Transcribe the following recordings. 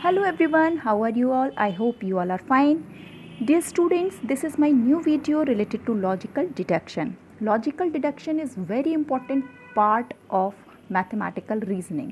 Hello everyone, how are you all? I hope you all are fine. Dear students, this is my new video related to logical deduction. Logical deduction is very important part of mathematical reasoning.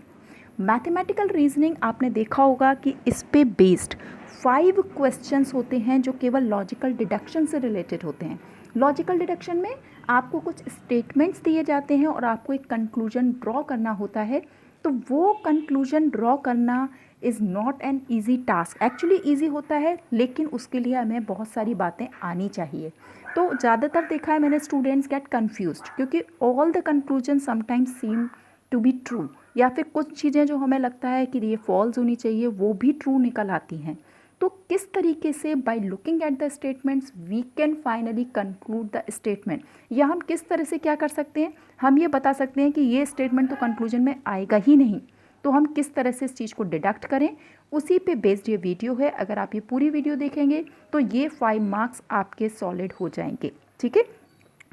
Mathematical reasoning आपने देखा होगा कि इस पे based 5 questions होते हैं जो केवल लॉजिकल डिडक्शन से रिलेटेड होते हैं. लॉजिकल डिडक्शन में आपको कुछ स्टेटमेंट्स दिए जाते हैं और आपको एक कंक्लूजन ड्रॉ करना होता है. तो वो कंक्लूजन ड्रॉ करना is not an easy task. Actually easy होता है, लेकिन उसके लिए हमें बहुत सारी बातें आनी चाहिए. तो ज़्यादातर देखा है मैंने स्टूडेंट्स गेट कन्फ्यूज्ड क्योंकि all the conclusion sometimes seem to be true, या फिर कुछ चीज़ें जो हमें लगता है कि ये फॉल्स होनी चाहिए वो भी ट्रू निकल आती हैं. तो किस तरीके से by looking at the statements we can finally conclude the statement, या हम किस तरह से क्या कर सकते हैं, हम ये बता सकते हैं कि ये स्टेटमेंट तो कंक्लूजन में आएगा ही नहीं, तो हम किस तरह से इस चीज़ को डिडक्ट करें, उसी पे बेस्ड ये वीडियो है. अगर आप ये पूरी वीडियो देखेंगे तो ये 5 मार्क्स आपके सॉलिड हो जाएंगे. ठीक है,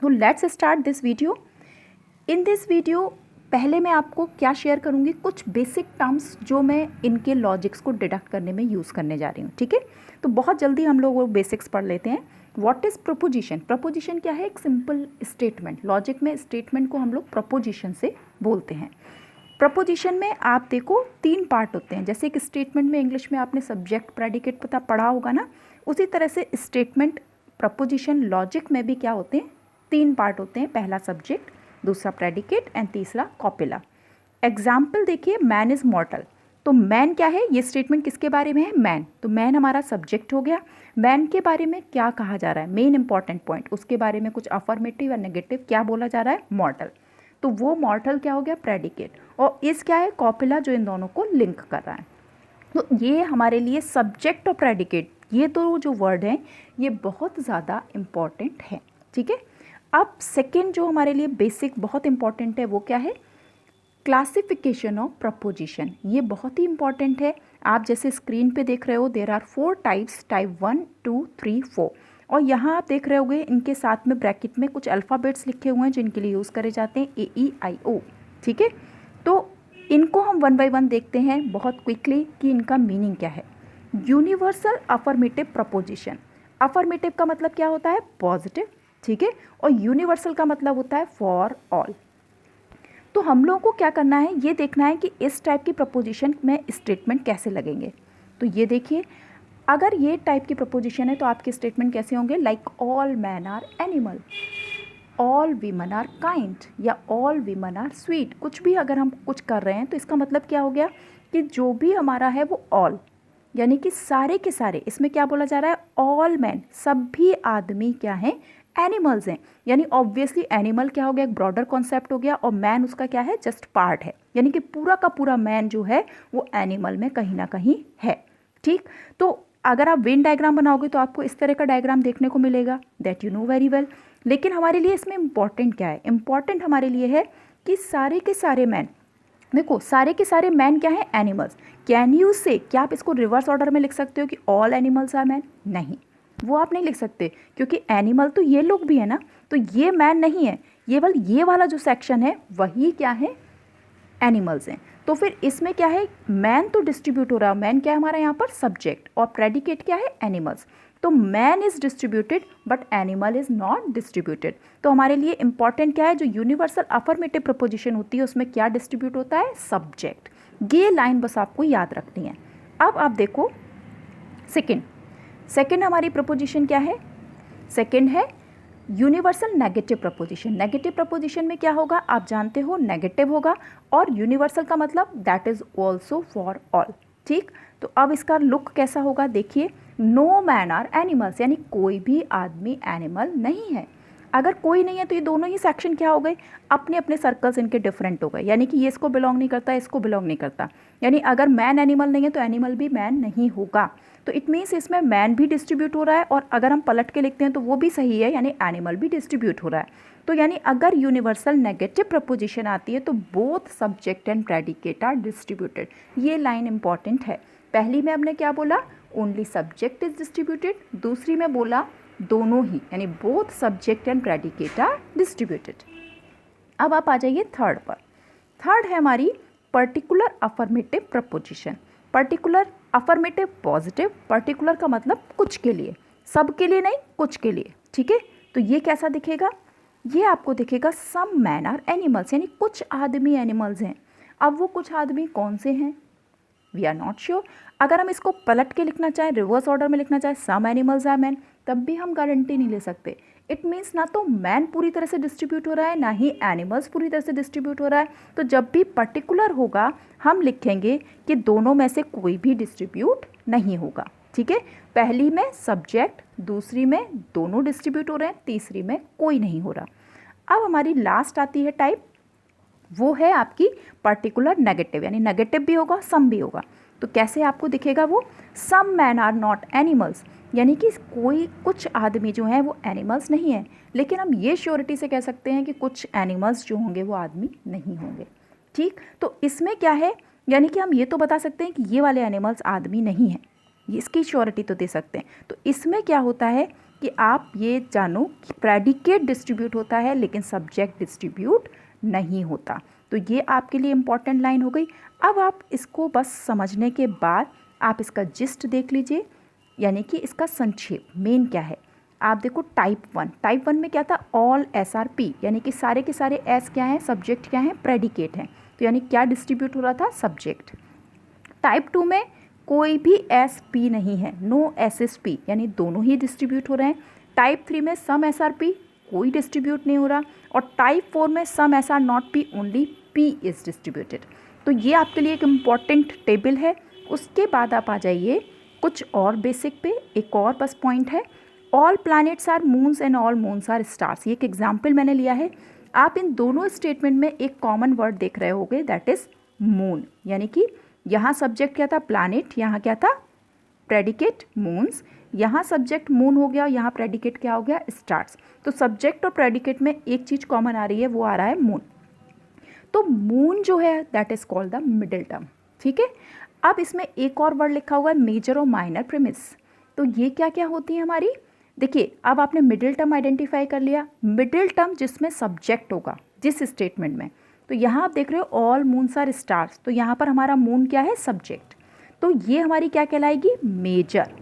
तो let's start this video. In this video पहले मैं आपको क्या शेयर करूंगी, कुछ बेसिक टर्म्स जो मैं इनके लॉजिक्स को डिडक्ट करने में यूज़ करने जा रही हूँ. ठीक है, तो बहुत जल्दी हम लोग वो बेसिक्स पढ़ लेते हैं. What is preposition? प्रपोजिशन क्या है? एक सिंपल स्टेटमेंट. लॉजिक में स्टेटमेंट को हम लोग प्रपोजिशन से बोलते हैं. प्रपोजिशन में आप देखो 3 पार्ट होते हैं. जैसे एक स्टेटमेंट में इंग्लिश में आपने सब्जेक्ट प्रेडिकेट पढ़ा होगा ना, उसी तरह से स्टेटमेंट प्रपोजिशन लॉजिक में भी क्या होते हैं, 3 पार्ट होते हैं. पहला सब्जेक्ट, दूसरा प्रेडिकेट एंड तीसरा कॉपिला. एग्जाम्पल देखिए, मैन इज़ मॉर्टल. तो मैन क्या है, ये स्टेटमेंट किसके बारे में है? मैन. तो मैन हमारा सब्जेक्ट हो गया. मैन के बारे में क्या कहा जा रहा है, मेन इंपॉर्टेंट पॉइंट, उसके बारे में कुछ अफर्मेटिव और नेगेटिव क्या बोला जा रहा है? मॉर्टल. तो वो मॉर्टल क्या हो गया? प्रेडिकेट. और इस क्या है? कॉपिला, जो इन दोनों को लिंक कर रहा है. तो ये हमारे लिए सब्जेक्ट और प्रेडिकेट, ये तो जो वर्ड हैं ये बहुत ज़्यादा इम्पॉर्टेंट है. ठीक है, अब सेकेंड जो हमारे लिए बेसिक बहुत इंपॉर्टेंट है वो क्या है? Classification of preposition. ये बहुत ही इंपॉर्टेंट है. आप जैसे स्क्रीन पे देख रहे हो, देयर आर 4 टाइप्स, टाइप 1, 2, 3, 4. और यहाँ आप देख रहे होगे इनके साथ में ब्रैकेट में कुछ अल्फ़ाबेट्स लिखे हुए हैं जिनके लिए यूज़ करे जाते हैं AEIO. ठीक है, तो इनको हम 1 बाय 1 देखते हैं बहुत क्विकली कि इनका मीनिंग क्या है. Universal affirmative preposition. अफर्मेटिव का मतलब क्या होता है? पॉजिटिव. ठीक है, और यूनिवर्सल का मतलब होता है फॉर ऑल. तो हम लोगों को क्या करना है, ये देखना है कि इस टाइप की प्रपोजिशन में स्टेटमेंट कैसे लगेंगे. तो ये देखिए, अगर ये टाइप की प्रपोजिशन है तो आपके स्टेटमेंट कैसे होंगे? Like all man are animal, all women are kind, या ऑल वीमन आर स्वीट. कुछ भी अगर हम कुछ कर रहे हैं तो इसका मतलब क्या हो गया कि जो भी हमारा है वो ऑल, यानी कि सारे के सारे. इसमें क्या बोला जा रहा है? ऑल मैन, सभी आदमी क्या हैं? एनिमल्स हैं. यानी ऑब्वियसली एनिमल क्या हो गया? एक ब्रॉडर कॉन्सेप्ट हो गया, और मैन उसका क्या है? जस्ट पार्ट है. यानी कि पूरा का पूरा मैन जो है वो एनिमल में कहीं ना कहीं है. ठीक, तो अगर आप वेन डायग्राम बनाओगे तो आपको इस तरह का डायग्राम देखने को मिलेगा, that you know very well. लेकिन हमारे लिए इसमें इंपॉर्टेंट क्या है? इंपॉर्टेंट हमारे लिए है कि सारे के सारे मैन, देखो सारे के सारे मैन क्या है? एनिमल्स. कैन यू से, क्या आप इसको रिवर्स ऑर्डर में लिख सकते हो कि ऑल एनिमल्स आर मैन? नहीं, वो आप नहीं लिख सकते, क्योंकि एनिमल तो ये लोग भी है ना. तो ये मैन नहीं है, ये वाला जो सेक्शन है वही क्या है? एनिमल्स हैं. तो फिर इसमें क्या है? मैन तो डिस्ट्रीब्यूट हो रहा है. मैन क्या है हमारा यहाँ पर? सब्जेक्ट. और प्रेडिकेट क्या है? एनिमल्स. तो man is distributed but animal is not distributed. तो हमारे लिए इंपॉर्टेंट क्या है? जो यूनिवर्सल अफर्मेटिव प्रपोजिशन होती है उसमें क्या डिस्ट्रीब्यूट होता है? सब्जेक्ट. ये लाइन बस आपको याद रखनी है. अब आप देखो सेकेंड हमारी प्रपोजिशन क्या है? सेकेंड है universal negative preposition. Negative preposition में क्या होगा? आप जानते हो, नेगेटिव होगा, और यूनिवर्सल का मतलब that is also for all. ठीक, तो अब इसका लुक कैसा होगा देखिए. नो मैन आर एनिमल्स, यानी कोई भी आदमी एनिमल नहीं है. अगर कोई नहीं है तो ये दोनों ही सेक्शन क्या हो गए? अपने अपने सर्कल्स इनके डिफरेंट हो गए. यानी कि ये इसको बिलोंग नहीं करता, इसको बिलोंग नहीं करता. यानी अगर मैन एनिमल नहीं है तो एनिमल भी मैन नहीं होगा. तो इट मीन्स इसमें मैन भी डिस्ट्रीब्यूट हो रहा है, और अगर हम पलट के लिखते हैं तो वो भी सही है, यानी एनिमल भी डिस्ट्रीब्यूट हो रहा है. तो यानी अगर यूनिवर्सल नेगेटिव प्रपोजिशन आती है तो both subject and predicate are distributed. ये लाइन इंपॉर्टेंट है. पहली में हमने क्या बोला? Only subject is distributed. दूसरी में बोला दोनों ही, यानी both subject and predicate are distributed. अब आप आ जाइए थर्ड पर. थर्ड है हमारी particular affirmative proposition. Particular affirmative positive, particular का मतलब कुछ के लिए, सब के लिए नहीं, कुछ के लिए, ठीक है। तो ये कैसा दिखेगा, ये आपको दिखेगा सम मैन आर एनिमल्स, यानी कुछ आदमी एनिमल्स हैं। अब वो कुछ आदमी कौन से हैं, वी आर नॉट श्योर। अगर हम इसको पलट के लिखना चाहें, रिवर्स ऑर्डर में लिखना चाहें, सम एनिमल्स आर मैन, तब भी हम गारंटी नहीं ले सकते। इट मीन्स ना तो मैन पूरी तरह से डिस्ट्रीब्यूट हो रहा है, ना ही एनिमल्स पूरी तरह से डिस्ट्रीब्यूट हो रहा है। तो जब भी पर्टिकुलर होगा हम लिखेंगे कि दोनों में से कोई भी डिस्ट्रीब्यूट नहीं होगा, ठीक है। पहली में सब्जेक्ट, दूसरी में दोनों डिस्ट्रीब्यूट हो रहे हैं, तीसरी में कोई नहीं हो रहा। अब हमारी लास्ट आती है टाइप, वो है आपकी पर्टिकुलर नेगेटिव, यानी नेगेटिव भी होगा, सम भी होगा। तो कैसे आपको दिखेगा वो, सम मैन आर नॉट एनिमल्स, यानी कि कोई कुछ आदमी जो हैं वो एनिमल्स नहीं है, लेकिन हम ये श्योरिटी से कह सकते हैं कि कुछ एनिमल्स जो होंगे वो आदमी नहीं होंगे, ठीक। तो इसमें क्या है, यानी कि हम ये तो बता सकते हैं कि ये वाले एनिमल्स आदमी नहीं हैं, इसकी श्योरिटी तो दे सकते हैं। तो इसमें क्या होता है कि आप ये जानो कि प्रेडिकेट डिस्ट्रीब्यूट होता है लेकिन सब्जेक्ट डिस्ट्रीब्यूट नहीं होता। तो ये आपके लिए इम्पॉर्टेंट लाइन हो गई। अब आप इसको बस समझने के बाद आप इसका जिस्ट देख लीजिए, यानी कि इसका संक्षेप मेन क्या है। आप देखो टाइप 1 में क्या था, ऑल SRP, यानी कि सारे के सारे एस क्या हैं, सब्जेक्ट क्या हैं, प्रेडिकेट हैं। तो यानी क्या डिस्ट्रीब्यूट हो रहा था, सब्जेक्ट। टाइप 2 में कोई भी SP नहीं है, नो SSP, यानी दोनों ही डिस्ट्रीब्यूट हो रहे हैं। टाइप 3 में सम SRP, कोई डिस्ट्रीब्यूट नहीं हो रहा। और टाइप 4 में सम SR not P, only P is distributed. तो ये आपके लिए एक इम्पॉर्टेंट टेबल है। उसके बाद आप आ जाइए कुछ और बेसिक पे, एक और बस पॉइंट है, all planets are moons and all moons are stars. ये एक एग्जाम्पल मैंने लिया है। आप इन दोनों स्टेटमेंट में एक कॉमन वर्ड देख रहे होगे, दैट इज़ मून, यानी कि यहाँ सब्जेक्ट क्या था, प्लैनेट, यहाँ क्या था, प्रेडिकेट मून्स, यहाँ सब्जेक्ट मून हो गया, यहाँ प्रेडिकेट क्या हो गया, स्टार्स। तो सब्जेक्ट और प्रेडिकेट में एक चीज़ कॉमन आ रही है, वो आ रहा है मून। तो मून जो है that is called the middle term, ठीक है। अब इसमें एक और वर्ड लिखा हुआ है मेजर और माइनर प्रीमिस। तो ये क्या क्या होती है हमारी, देखिए अब आपने मिडिल टर्म आइडेंटिफाई कर लिया। मिडिल टर्म जिसमें सब्जेक्ट होगा जिस स्टेटमेंट में, तो यहाँ आप देख रहे हो ऑल मून्स आर स्टार्स, तो यहाँ पर हमारा मून क्या है, सब्जेक्ट। तो ये हमारी क्या कहलाएगी, मेजर,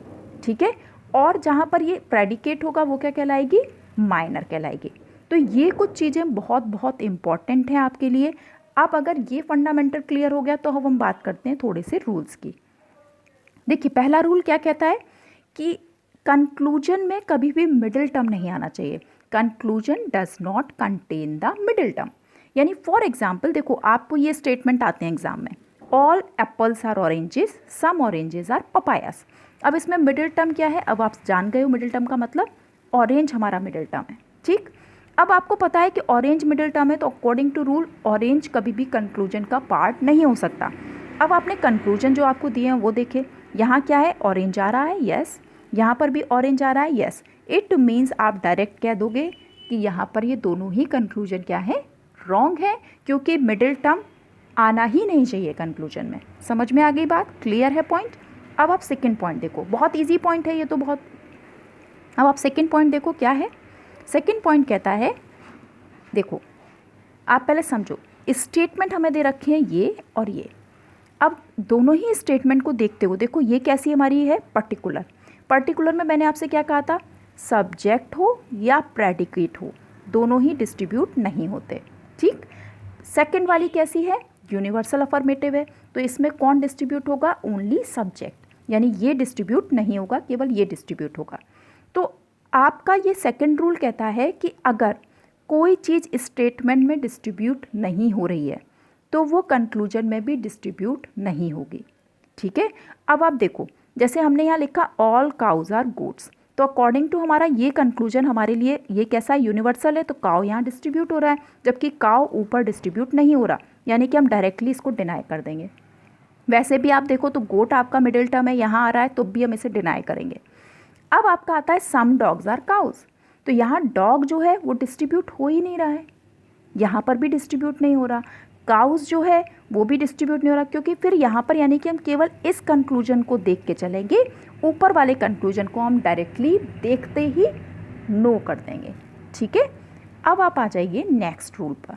ठीक है। और जहाँ पर ये प्रेडिकेट होगा वो क्या कहलाएगी, माइनर कहलाएगी। तो ये कुछ चीज़ें बहुत बहुत इंपॉर्टेंट हैं आपके लिए। अब अगर ये फंडामेंटल क्लियर हो गया तो हम बात करते हैं थोड़े से रूल्स की। देखिए पहला रूल क्या कहता है कि कंक्लूजन में कभी भी मिडिल टर्म नहीं आना चाहिए। Conclusion does not contain the middle term. यानी फॉर एग्जाम्पल देखो आपको ये स्टेटमेंट आते हैं एग्जाम में, all apples are oranges, some oranges are papayas. अब इसमें मिडिल टर्म क्या है, अब आप जान गए हो मिडिल टर्म का मतलब, ऑरेंज हमारा मिडिल टर्म है, ठीक। अब आपको पता है कि ऑरेंज मिडिल टर्म है, तो अकॉर्डिंग टू रूल ऑरेंज कभी भी कंक्लूजन का पार्ट नहीं हो सकता। अब आपने कंक्लूजन जो आपको दिए हैं वो देखे, यहाँ क्या है, ऑरेंज आ रहा है, यस। यहाँ पर भी ऑरेंज आ रहा है, यस। इट मीन्स आप डायरेक्ट कह दोगे कि यहाँ पर ये दोनों ही कंक्लूजन क्या है, रॉन्ग है, क्योंकि मिडिल टर्म आना ही नहीं चाहिए कंक्लूजन में। समझ में आ गई बात, क्लियर है पॉइंट। अब आप सेकेंड पॉइंट देखो, बहुत ईजी पॉइंट है ये तो बहुत। अब आप सेकेंड पॉइंट देखो क्या है। सेकेंड पॉइंट कहता है, देखो आप पहले समझो, स्टेटमेंट हमें दे रखे हैं ये और ये। अब दोनों ही स्टेटमेंट को देखते हो, देखो ये कैसी हमारी है, पर्टिकुलर। पर्टिकुलर में मैंने आपसे क्या कहा था, सब्जेक्ट हो या प्रेडिकेट हो, दोनों ही डिस्ट्रीब्यूट नहीं होते, ठीक। सेकंड वाली कैसी है, यूनिवर्सल अफर्मेटिव है, तो इसमें कौन डिस्ट्रीब्यूट होगा, ओनली सब्जेक्ट, यानी ये डिस्ट्रीब्यूट नहीं होगा, केवल ये डिस्ट्रीब्यूट होगा। तो आपका ये सेकंड रूल कहता है कि अगर कोई चीज़ स्टेटमेंट में डिस्ट्रीब्यूट नहीं हो रही है तो वो कंक्लूजन में भी डिस्ट्रीब्यूट नहीं होगी, ठीक है। अब आप देखो, जैसे हमने यहाँ लिखा ऑल काउज आर गोट्स, तो अकॉर्डिंग टू हमारा ये कंक्लूजन हमारे लिए ये कैसा यूनिवर्सल है, तो काउ यहाँ डिस्ट्रीब्यूट हो रहा है, जबकि काउ ऊपर डिस्ट्रीब्यूट नहीं हो रहा, यानी कि हम डायरेक्टली इसको डिनाई कर देंगे। वैसे भी आप देखो तो गोट आपका मिडिल टर्म है, यहाँ आ रहा है, तो भी हम इसे डिनाई करेंगे। अब आपका आता है सम डॉग्स आर काउज, तो यहाँ डॉग जो है वो डिस्ट्रीब्यूट हो ही नहीं रहा है, यहाँ पर भी डिस्ट्रीब्यूट नहीं हो रहा। काउज जो है वो भी डिस्ट्रीब्यूट नहीं हो रहा, क्योंकि फिर यहाँ पर यानी कि हम केवल इस कंक्लूजन को देख के चलेंगे, ऊपर वाले कंक्लूजन को हम डायरेक्टली देखते ही नो कर देंगे, ठीक है। अब आप आ जाइए नेक्स्ट रूल पर।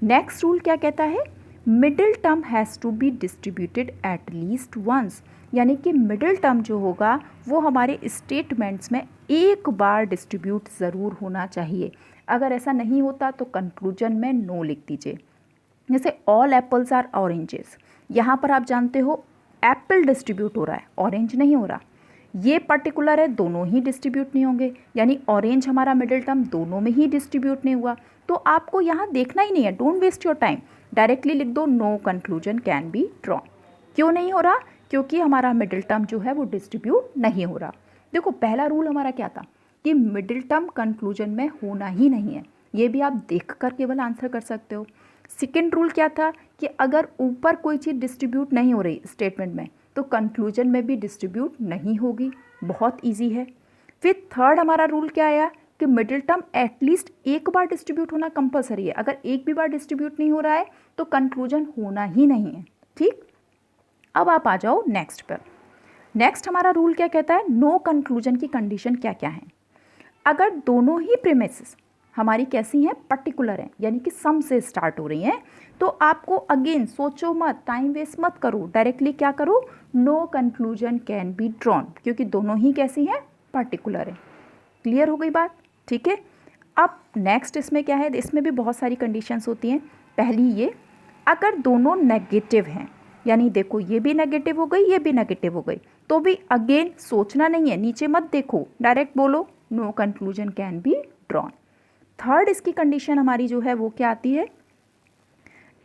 नेक्स्ट रूल क्या कहता है, middle term has to be distributed at least once, यानी कि मिडिल टर्म जो होगा वो हमारे स्टेटमेंट्स में एक बार डिस्ट्रीब्यूट ज़रूर होना चाहिए। अगर ऐसा नहीं होता तो कंक्लूजन में नो लिख दीजिए। जैसे ऑल एप्पल्स आर ऑरेंजेस, यहाँ पर आप जानते हो एप्पल डिस्ट्रीब्यूट हो रहा है, ऑरेंज नहीं हो रहा। ये पर्टिकुलर है, दोनों ही डिस्ट्रीब्यूट नहीं होंगे, यानी ऑरेंज हमारा मिडिल टर्म दोनों में ही डिस्ट्रीब्यूट नहीं हुआ। तो आपको यहाँ देखना ही नहीं है, don't waste your time, directly लिख दो no conclusion can be drawn. क्यों नहीं हो रहा? क्योंकि हमारा मिडिल टर्म जो है वो डिस्ट्रीब्यूट नहीं हो रहा। देखो पहला रूल हमारा क्या था कि मिडिल टर्म कंक्लूजन में होना ही नहीं है, ये भी आप देख कर केवल आंसर कर सकते हो। सेकेंड रूल क्या था कि अगर ऊपर कोई चीज़ डिस्ट्रीब्यूट नहीं हो रही स्टेटमेंट में तो कंक्लूजन में भी डिस्ट्रीब्यूट नहीं होगी, बहुत इजी है। फिर थर्ड हमारा रूल क्या आया कि मिडिल टर्म एटलीस्ट एक बार डिस्ट्रीब्यूट होना कंपलसरी है, अगर एक भी बार डिस्ट्रीब्यूट नहीं हो रहा है तो कंक्लूजन होना ही नहीं है। ठीक, अब आप आ जाओ नेक्स्ट पर। नेक्स्ट हमारा रूल क्या कहता है, नो कंक्लूजन की कंडीशन क्या क्या है। अगर दोनों ही प्रीमिसेस हमारी कैसी हैं, पर्टिकुलर हैं, यानी कि सम से स्टार्ट हो रही हैं, तो आपको अगेन सोचो मत, टाइम वेस्ट मत करो, डायरेक्टली क्या करो, no conclusion can be drawn, क्योंकि दोनों ही कैसी हैं, पर्टिकुलर है। क्लियर हो गई बात? ठीक है। अब नेक्स्ट इसमें क्या है, इसमें भी बहुत सारी कंडीशंस होती हैं। पहली ये, अगर दोनों नेगेटिव हैं, यानी देखो ये भी नेगेटिव हो गई, ये भी नेगेटिव हो गई, तो भी अगेन सोचना नहीं है, नीचे मत देखो, डायरेक्ट बोलो no conclusion can be drawn. Third इसकी कंडीशन हमारी जो है वो क्या आती है,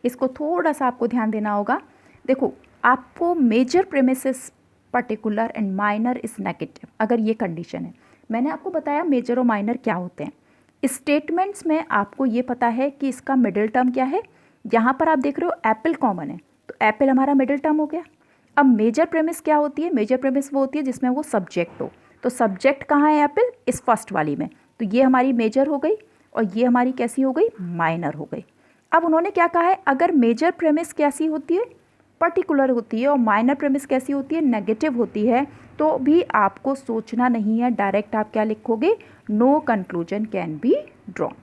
इसको थोड़ा सा आपको ध्यान देना होगा। देखो आपको major premises particular and minor is negative, अगर ये कंडीशन है, मैंने आपको बताया मेजर और माइनर क्या होते हैं। स्टेटमेंट्स में आपको ये पता है कि इसका मिडिल टर्म क्या है, यहाँ पर आप देख रहे हो एप्पल कॉमन है, तो एप्पल हमारा मिडिल टर्म हो गया। अब मेजर प्रेमिस क्या होती है, मेजर प्रेमिस वो होती है जिसमें वो सब्जेक्ट हो, तो सब्जेक्ट कहाँ है एप्पल, इस फर्स्ट वाली में, तो ये हमारी मेजर हो गई और ये हमारी कैसी हो गई, माइनर हो गई। अब उन्होंने क्या कहा है, अगर मेजर प्रेमिस कैसी होती है, पर्टिकुलर होती है, और माइनर प्रेमिस कैसी होती है, नेगेटिव होती है, तो भी आपको सोचना नहीं है, डायरेक्ट आप क्या लिखोगे, no conclusion can be drawn.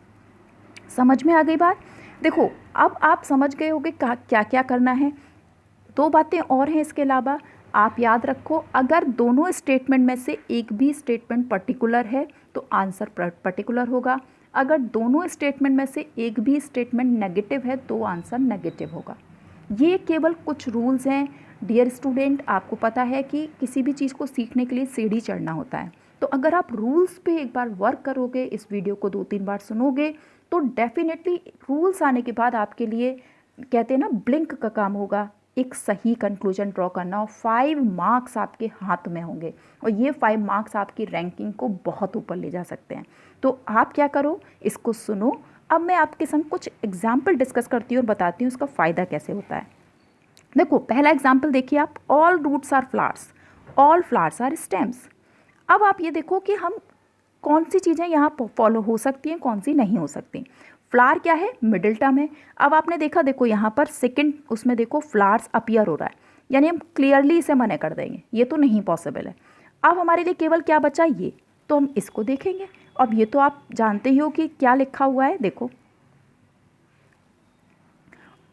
समझ में आ गई बात? देखो अब आप समझ गए होगे क्या क्या करना है। दो बातें और हैं इसके अलावा, आप याद रखो, अगर दोनों स्टेटमेंट में से एक भी स्टेटमेंट पर्टिकुलर है तो आंसर पर्टिकुलर होगा, अगर दोनों स्टेटमेंट में से एक भी स्टेटमेंट नेगेटिव है तो आंसर नेगेटिव होगा। ये केवल कुछ रूल्स हैं डियर स्टूडेंट। आपको पता है कि किसी भी चीज़ को सीखने के लिए सीढ़ी चढ़ना होता है, तो अगर आप रूल्स पे एक बार वर्क करोगे, इस वीडियो को 2-3 बार सुनोगे, तो डेफिनेटली रूल्स आने के बाद आपके लिए कहते हैं ना ब्लिंक का काम होगा, एक सही कंक्लूजन ड्रॉ करना, और 5 मार्क्स आपके हाथ में होंगे, और ये 5 मार्क्स आपकी रैंकिंग को बहुत ऊपर ले जा सकते हैं। तो आप क्या करो, इसको सुनो। अब मैं आपके संग कुछ एग्जाम्पल डिस्कस करती हूँ और बताती हूँ इसका फ़ायदा कैसे होता है। देखो पहला एग्जाम्पल देखिए आप, all roots are flowers, all flowers are stems. अब आप ये देखो कि हम कौन सी चीज़ें यहाँ फॉलो हो सकती हैं, कौन सी नहीं हो सकती। फ्लावर क्या है, मिडिल टर्म है। अब आपने देखा, देखो यहाँ पर सेकंड उसमें देखो फ्लावर्स अपीयर हो रहा है, यानी हम क्लियरली इसे मना कर देंगे, ये तो नहीं पॉसिबल है। अब हमारे लिए केवल क्या बचा, ये, तो हम इसको देखेंगे। अब ये तो आप जानते ही हो कि क्या लिखा हुआ है, देखो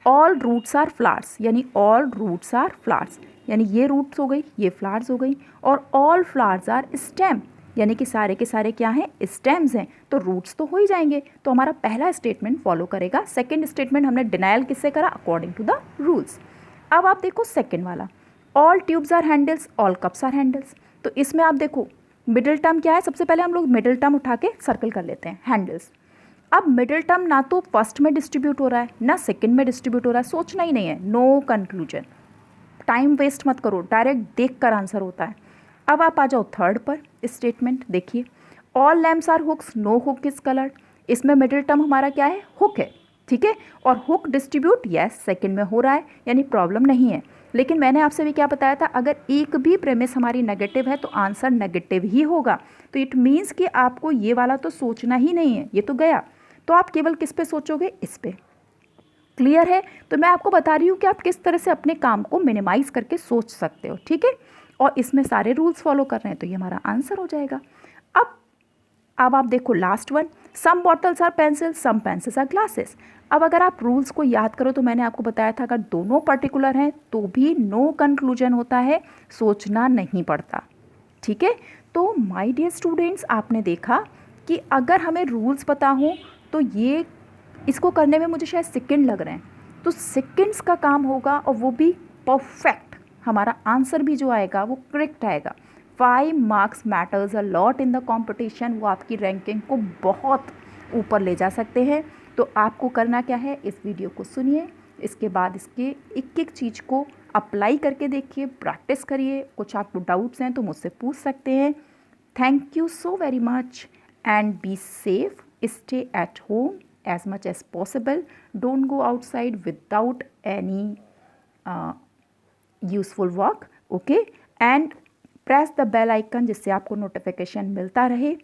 ऑल रूट्स आर फ्लावर्स, यानी ऑल रूट्स आर फ्लावर्स, यानी ये रूट्स हो गई, ये फ्लावर्स हो गई, और ऑल फ्लावर्स आर स्टेम, यानी कि सारे के सारे क्या हैं, स्टेम्स हैं, तो रूट्स तो हो ही जाएंगे। तो हमारा पहला स्टेटमेंट फॉलो करेगा। सेकंड स्टेटमेंट हमने डिनायल किससे करा, अकॉर्डिंग टू द रूल्स। अब आप देखो सेकंड वाला, all tubes are handles, all cups are handles. तो इसमें आप देखो मिडिल टर्म क्या है, सबसे पहले हम लोग मिडिल टर्म उठा के सर्कल कर लेते हैं, हैंडल्स। अब मिडिल टर्म ना तो फर्स्ट में डिस्ट्रीब्यूट हो रहा है ना सेकंड में डिस्ट्रीब्यूट हो रहा है, सोचना ही नहीं है, नो कंक्लूजन, टाइम वेस्ट मत करो, डायरेक्ट देख कर आंसर होता है। अब आप आ जाओ थर्ड पर, स्टेटमेंट देखिए, all lamps are hooks, no hook is coloured. इसमें मिडिल टर्म हमारा क्या है, हुक है, ठीक है, और हुक डिस्ट्रीब्यूट यस सेकंड में हो रहा है, यानी प्रॉब्लम नहीं है। लेकिन मैंने आपसे भी क्या बताया था, अगर एक भी प्रेमिस हमारी नेगेटिव है तो आंसर नेगेटिव ही होगा। तो इट मीन्स कि आपको ये वाला तो सोचना ही नहीं है, ये तो गया, तो आप केवल किस पे सोचोगे, इस पे। क्लियर है? तो मैं आपको बता रही हूँ कि आप किस तरह से अपने काम को मिनिमाइज करके सोच सकते हो, ठीक है, और इसमें सारे रूल्स फॉलो कर रहे हैं, तो ये हमारा आंसर हो जाएगा। अब आप देखो last one, some bottles are pencil, some pencils are glasses. अब अगर आप रूल्स को याद करो तो मैंने आपको बताया था अगर दोनों पर्टिकुलर हैं तो भी नो कंक्लूजन होता है, सोचना नहीं पड़ता। ठीक है, तो माय डियर स्टूडेंट्स, आपने देखा कि अगर हमें रूल्स पता हो तो ये इसको करने में मुझे शायद सेकंड लग रहे हैं, तो सेकंड्स का काम होगा और वो भी परफेक्ट, हमारा आंसर भी जो आएगा वो करेक्ट आएगा। 5 marks matters a lot in the competition, वो आपकी रैंकिंग को बहुत ऊपर ले जा सकते हैं। तो आपको करना क्या है, इस वीडियो को सुनिए, इसके बाद इसके एक एक चीज़ को अप्लाई करके देखिए, प्रैक्टिस करिए। कुछ आपको डाउट्स हैं तो मुझसे पूछ सकते हैं। Thank you so very much and be safe, stay at home as much as possible, don't go outside without any useful work, okay, and press the bell icon जिससे आपको नोटिफिकेशन मिलता रहे,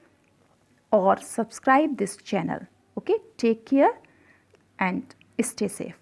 और subscribe this channel, okay, take care and stay safe.